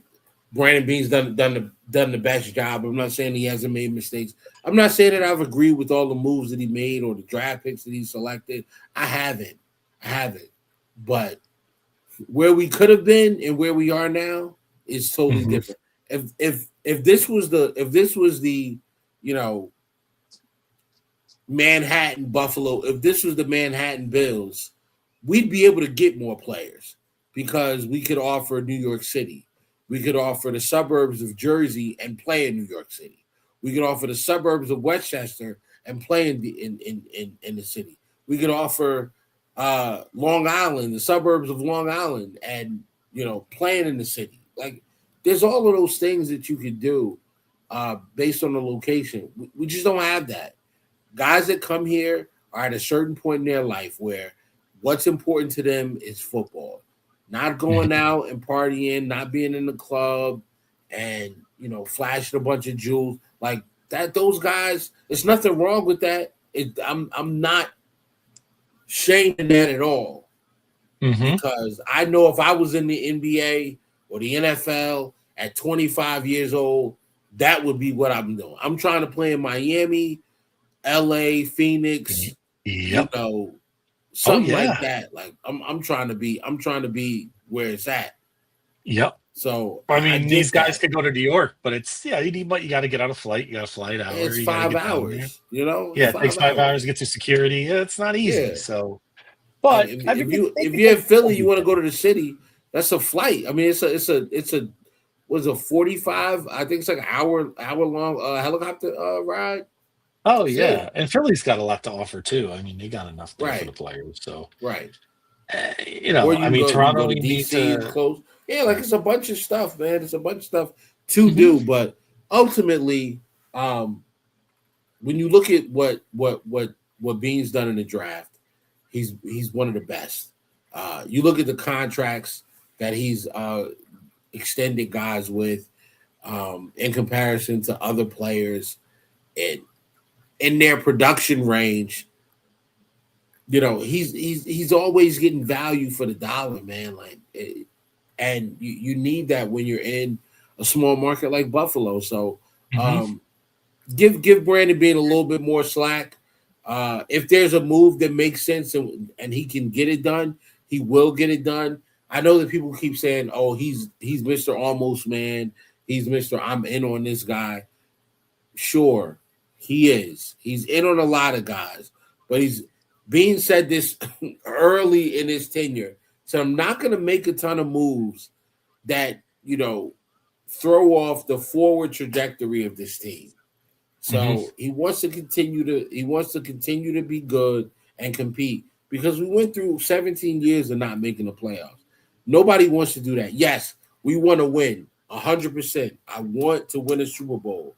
Brandon Beane's done the best job. I'm not saying he hasn't made mistakes. I'm not saying that I've agreed with all the moves that he made or the draft picks that he selected. I haven't. But where we could have been and where we are now is totally different. If this was the Manhattan Buffalo, if this was the Manhattan Bills, we'd be able to get more players because we could offer New York City. We could offer the suburbs of Jersey and play in New York City. We could offer the suburbs of Westchester and play in the city. We could offer Long Island, the suburbs of Long Island, and playing in the city. Like, there's all of those things that you could do based on the location. We just don't have that. Guys that come here are at a certain point in their life where what's important to them is football, not going out and partying, not being in the club, and flashing a bunch of jewels like that. Those guys, there's nothing wrong with that. I'm not shaming that at all, because I know if I was in the NBA or the NFL at 25 years old, that would be what I'm doing. I'm trying to play in Miami, LA, Phoenix, something like that. Like I'm trying to be where it's at. Yep. So I mean, these guys could go to New York, but it's you got to get on a flight. You got to fly an hour. It's 5 hours. It takes 5 hours to get to security. It's not easy. Yeah. So, but if you're in Philly, you want to go to the city. That's a flight. I mean, it's a was a 45. I think it's like an hour long helicopter ride. Oh yeah, and Philly's got a lot to offer too. I mean, they got enough for the players. So Toronto needs to close. Yeah, like it's a bunch of stuff, man. It's a bunch of stuff to do, but ultimately, when you look at what Beane's done in the draft, he's one of the best. You look at the contracts that he's extended guys with, in comparison to other players, in their production range. He's always getting value for the dollar, man. And you need that when you're in a small market like Buffalo. So give Brandon Beane a little bit more slack. If there's a move that makes sense and he can get it done, he will get it done. I know that people keep saying, "Oh, he's Mr. Almost Man. He's Mr. I'm in on this guy." Sure, he is. He's in on a lot of guys, but Beane said this early in his tenure. So I'm not going to make a ton of moves that throw off the forward trajectory of this team. So he wants to continue to be good and compete, because we went through 17 years of not making the playoffs. Nobody wants to do that. Yes, we want to win 100%. I want to win a Super Bowl,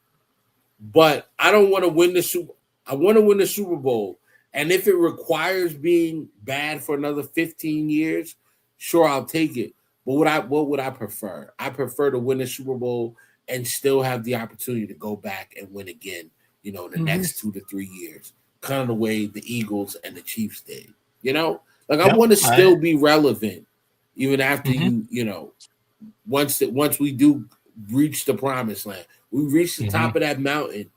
but I don't want to win the Super. I want to win the Super Bowl, and if it requires being bad for another 15 years, sure, I'll take it. But what would I prefer? I prefer to win the Super Bowl and still have the opportunity to go back and win again, in the next 2 to 3 years, kind of the way the Eagles and the Chiefs did. I want to still be relevant, even after once we do reach the promised land, we reach the top of that mountain.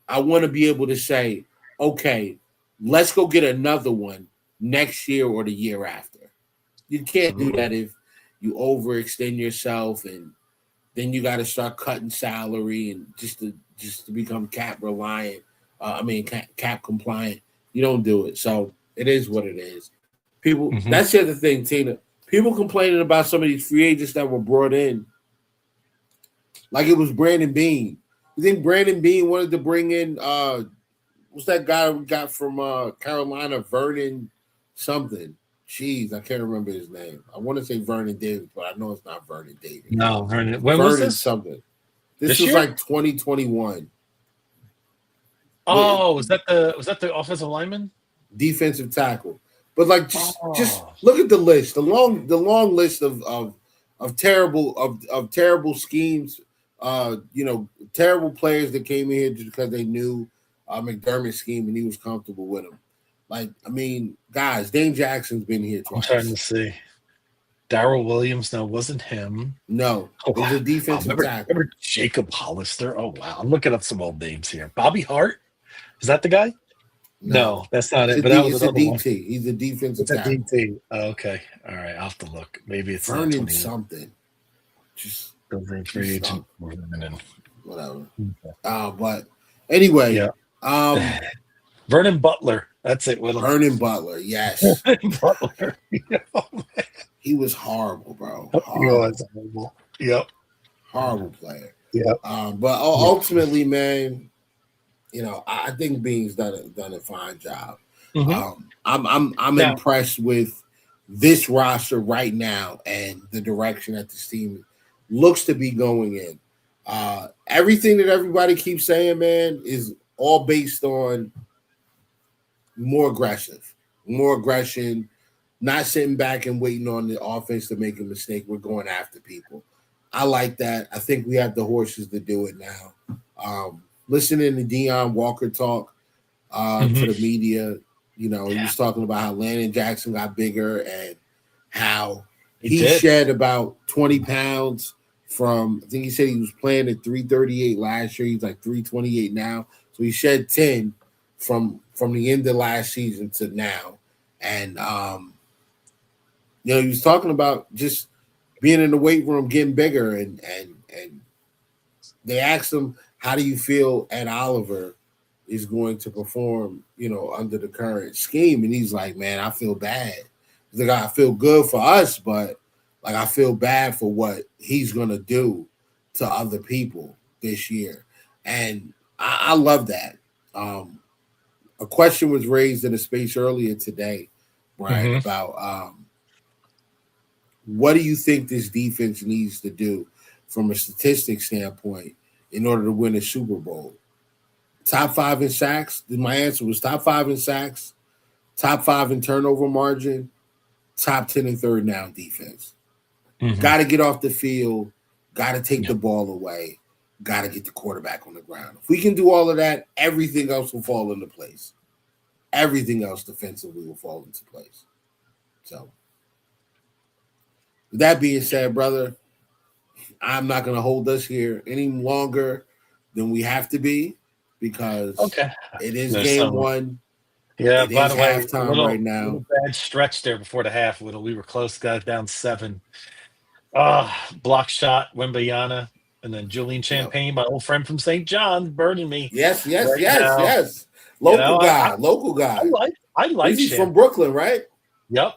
I want to be able to say, okay, let's go get another one next year or the year after. You can't do that you overextend yourself, and then you got to start cutting salary and just to become cap reliant. Cap compliant. You don't do it, so it is what it is. People. Mm-hmm. That's the other thing, Tina. People complaining about some of these free agents that were brought in, like it was Brandon Beane. You think Brandon Beane wanted to bring in what's that guy we got from Carolina, Vernon something? Jeez, I can't remember his name. I want to say Vernon Davis, but I know it's not Vernon Davis. No, Vernon. When was this? Something. This was year? like 2021. Oh, was that the offensive lineman? Defensive tackle. But like just look at the list, the long list of terrible schemes, terrible players that came in here just because they knew McDermott's scheme and he was comfortable with them. Like, I mean, guys, Dane Jackson's been here twice. I'm trying to see. Darrell Williams, no, wasn't him. No, it was a defensive tackle. Remember Jacob Hollister? Oh, wow. I'm looking up some old names here. Bobby Hart? Is that the guy? No, that's not it. But that was a DT. He's a defensive tackle. DT. Oh, okay. All right. I'll have to look. Maybe it's Vernon something. Just free agent. Whatever. Okay. But anyway, yeah. Vernon Butler. That's it. Vernon Butler. Yes. Butler. He was horrible, bro. He was horrible. Yep. Horrible player. Yeah. But ultimately, man, I think Bean's done a fine job. Mm-hmm. I'm impressed with this roster right now and the direction that this team looks to be going in. Everything that everybody keeps saying, man, is all based on more aggression, not sitting back and waiting on the offense to make a mistake. We're going after people. I like that. I think we have the horses to do it now. Listening to Deion Walker talk to the media, he was talking about how Landon Jackson got bigger and how he shed about 20 pounds from, I think he said he was playing at 338 last year. He's like 328 now. So he shed 10 from the end of last season to now. And, he was talking about just being in the weight room, getting bigger. And they asked him, how do you feel Ed Oliver is going to perform, under the current scheme? And he's like, man, I feel bad. He's like, I feel good for us, but like I feel bad for what he's going to do to other people this year. And I love that. A question was raised in a space earlier today, Brian, about what do you think this defense needs to do from a statistics standpoint in order to win a Super Bowl? Top 5 in sacks. My answer was top 5 in sacks, top 5 in turnover margin, top 10 in third down defense. Got to get off the field, got to take the ball away, got to get the quarterback on the ground. If we can do all of that, everything else will fall into place. Everything else defensively will fall into place. So, with that being said, brother, I'm not going to hold us here any longer than we have to be because it is game one. Yeah, by the way, halftime right now. Bad stretch there before the half. We were close, got down 7. Block shot, Wembayana, and then Julian Champagne, my old friend from St. John's, burning me. Yes. Local guy. I like He's from Brooklyn, right? Yep.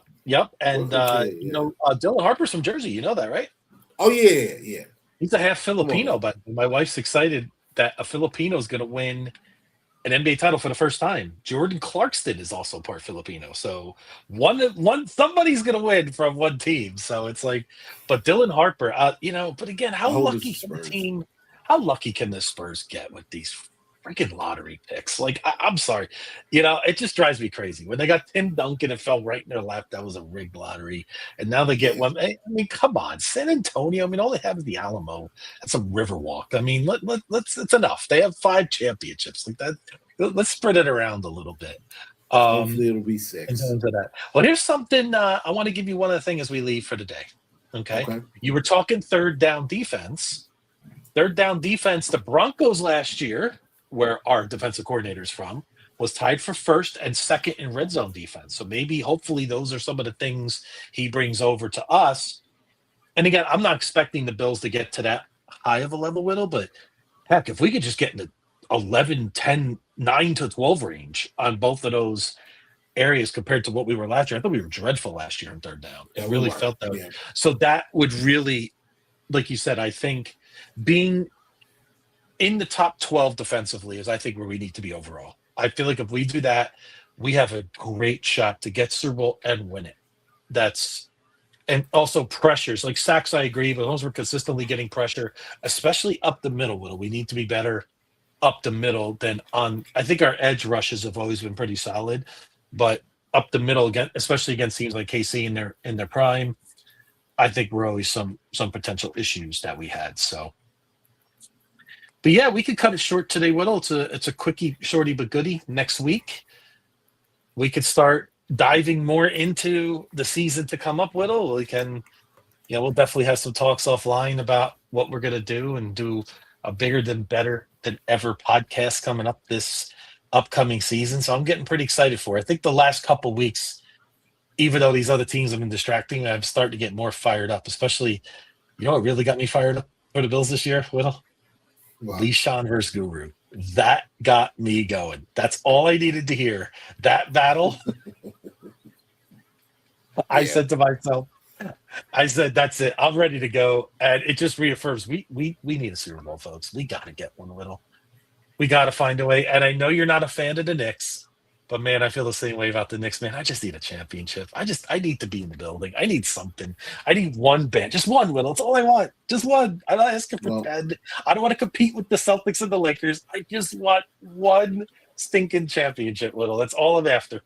And Dylan Harper's from Jersey. You know that, right? Oh yeah. He's a half Filipino, but my wife's excited that a Filipino is going to win an NBA title for the first time. Jordan Clarkson is also part Filipino, so one somebody's going to win from one team. So it's like, but Dylan Harper, but again, how lucky can the Spurs get with these freaking lottery picks? Like, I'm sorry, it just drives me crazy when they got Tim Duncan and fell right in their lap. That was a rigged lottery, and now they get one. I mean, come on, San Antonio. I mean, all they have is the Alamo and some Riverwalk. I mean, let's it's enough. They have 5 championships like that. Let's spread it around a little bit. Hopefully, it'll be 6. Well, here's something I want to give you one other thing as we leave for today. Okay, you were talking third down defense. The Broncos last year, where our defensive coordinator is from, was tied for first and second in red zone defense. So hopefully those are some of the things he brings over to us. And again, I'm not expecting the Bills to get to that high of a level, Whittle, but heck, if we could just get in the 11, 10, 9 to 12 range on both of those areas compared to what we were last year. I thought we were dreadful last year in third down. It really felt that way. Yeah. So that would really, like you said, I think being in the top 12 defensively is, I think, where we need to be overall. I feel like if we do that, we have a great shot to get Super Bowl and win it. And also pressures, like sacks, I agree, but as long as we're consistently getting pressure, especially up the middle, we need to be better up the middle than on. I think our edge rushes have always been pretty solid, but up the middle, again, especially against teams like KC in their prime, I think we're always some potential issues that we had. So, but yeah, we could cut it short today, Whittle. It's a quickie, shorty but goodie. Next week, we could start diving more into the season to come up, Whittle. We can, we'll definitely have some talks offline about what we're gonna do and do a bigger than better than ever podcast coming up this upcoming season. So I'm getting pretty excited for it. I think the last couple weeks, even though these other teams have been distracting, I'm starting to get more fired up, especially, what really got me fired up for the Bills this year, Whittle? Wow. Le'Shawn versus Guru. That got me going. That's all I needed to hear. That battle. I said to myself, that's it. I'm ready to go. And it just reaffirms we need a Super Bowl, folks. We got to get one, Whittle. We got to find a way. And I know you're not a fan of the Knicks, but man, I feel the same way about the Knicks, man. I just need a championship. I need to be in the building. I need something. I need one band. Just one, Whittle. That's all I want. Just one. I'm not asking for 10. I don't want to compete with the Celtics and the Lakers. I just want one stinking championship, Whittle. That's all I'm after.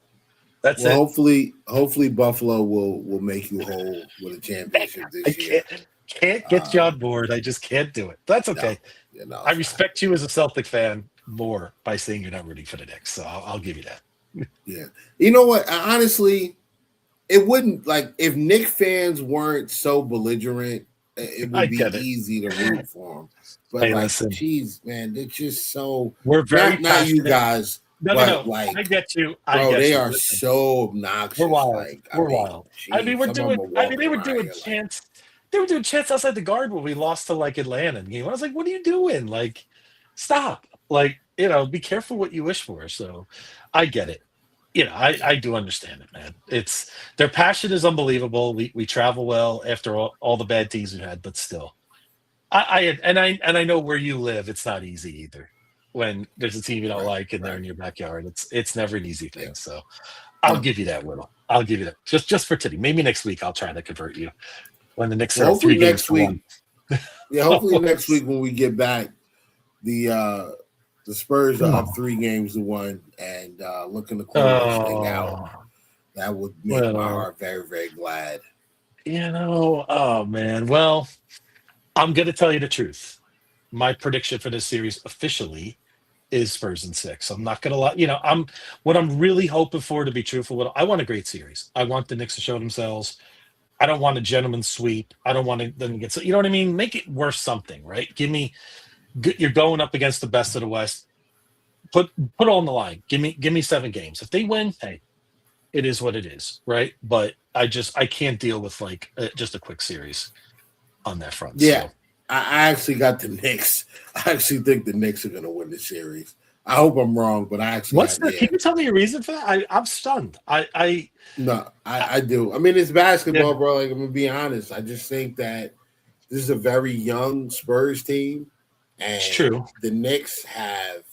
That's it. Hopefully Buffalo will make you whole with a championship this year. Can't get you on board. I just can't do it. That's okay. No, I respect you as a Celtic fan more by saying you're not rooting for the Knicks. So I'll give you that. Yeah. You know what? Honestly, it wouldn't, like, if Knicks fans weren't so belligerent, it would be easy to root for them. But listen, geez, man, they're just so. We're very not you guys. No. Like, I get you. They are so obnoxious. We're wild. Like, we're wild. Geez, they were doing chants. They were doing chants outside the Garden when we lost to like Atlanta game. I was like, "What are you doing? Like, stop! Like, be careful what you wish for." So, I get it. I do understand it, man. It's their passion is unbelievable. We travel well after all the bad teams we've had, but still, I know where you live. It's not easy either. When there's a team you don't like and they're in your backyard, it's never an easy thing. So I'll give you that, Whittle. I'll give you that just for today. Maybe next week I'll try to convert you when the Knicks are 3 games to 1. Yeah, hopefully next week when we get back, the Spurs are up 3 games to 1 and looking to close this thing out. That would make my heart very, very glad. Oh man. Well, I'm gonna tell you the truth. My prediction for this series officially is Spurs in 6. I'm not gonna lie. What I'm really hoping for, to be truthful, I want a great series. I want the Knicks to show themselves. I don't want a gentleman's sweep. I don't want them to get, you know what I mean? Make it worth something, right? You're going up against the best of the West. Put it on the line. Give me 7 games. If they win, hey, it is what it is, right? But I can't deal with just a quick series on that front. Yeah. So. I actually got the Knicks. I actually think the Knicks are going to win the series. I hope I'm wrong, but I actually. Can you tell me a reason for that? I'm stunned. I do. I mean, it's basketball, bro. Like, I'm gonna be honest. I just think that this is a very young Spurs team, and it's true. The Knicks have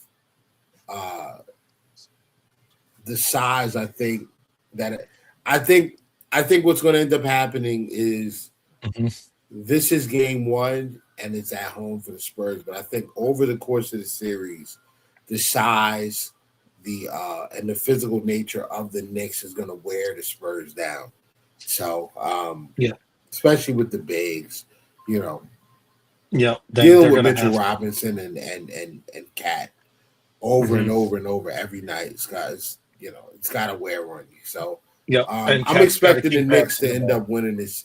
the size. I think what's going to end up happening is this is game 1 and it's at home for the Spurs. But I think over the course of the series, the size, and the physical nature of the Knicks is going to wear the Spurs down. So, especially with the bigs, dealing with Mitchell Robinson and Cat over and over and over every night. It's got to wear on you. So, I'm expecting the Knicks to end up winning this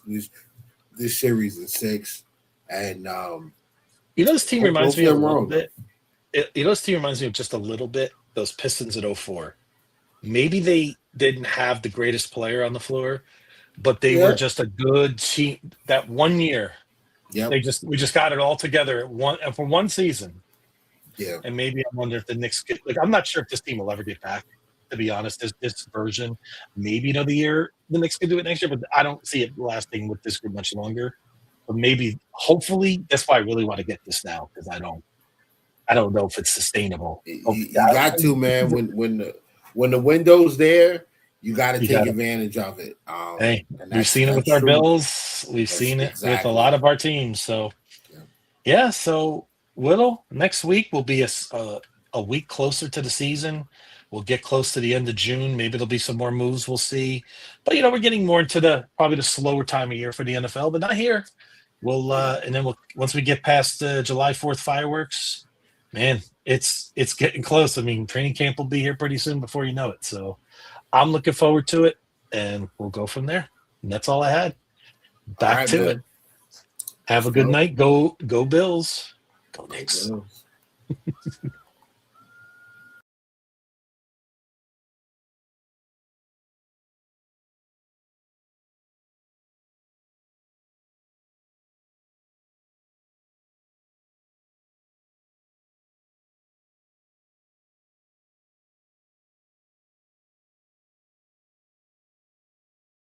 series in 6. And this team reminds me of a little bit. This team reminds me of just a little bit those Pistons at 04. Maybe they didn't have the greatest player on the floor, but they were just a good team. That 1 year, we just got it all together for one season. Yeah, and maybe I wonder if the Knicks I'm not sure if this team will ever get back. To be honest, this version, maybe another year the Knicks could do it next year, but I don't see it lasting with this group much longer. But maybe, hopefully, that's why I really want to get this now because I don't know if it's sustainable. You got to, man. When the window's there, you got to take advantage of it. Hey, we've seen it with our Bills. We've seen it with a lot of our teams. So, yeah. So, Whittle, next week will be a week closer to the season. We'll get close to the end of June. Maybe there'll be some more moves. We'll see. But we're getting more into probably the slower time of year for the NFL, but not here. We'll and then once we get past the July 4th fireworks, man, it's getting close. I mean, training camp will be here pretty soon before you know it. So I'm looking forward to it, and we'll go from there. And that's all I had. Back to it. Have a good night. Go Bills. Go Knicks.